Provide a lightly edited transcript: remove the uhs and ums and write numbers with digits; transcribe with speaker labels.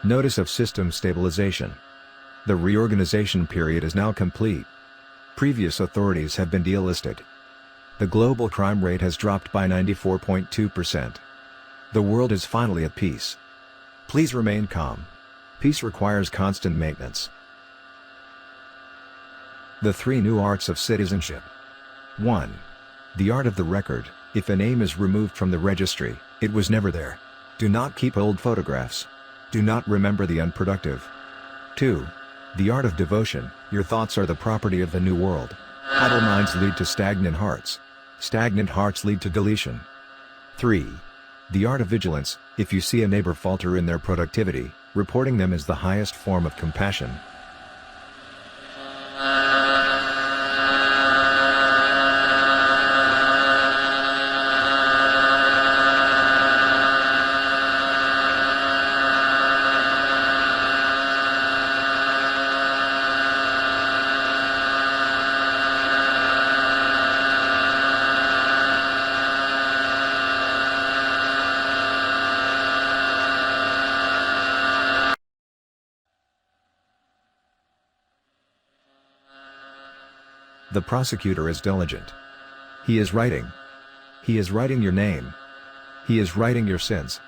Speaker 1: Notice of system stabilization. The reorganization period is now complete. Previous authorities have been delisted. The global crime rate has dropped by 94.2%. The world is finally at peace. Please remain calm. Peace requires constant maintenance. The 3 new arts of citizenship. 1. The art of the record. If a name is removed from the registry, it was never there. Do not keep old photographs. Do not remember the unproductive. 2. The art of devotion. Your thoughts are the property of the new world. Idle minds lead to stagnant hearts. Stagnant hearts lead to deletion. 3. The art of vigilance. If you see a neighbor falter in their productivity, reporting them is the highest form of compassion. The prosecutor is diligent. He is writing. He is writing your name. He is writing your sins.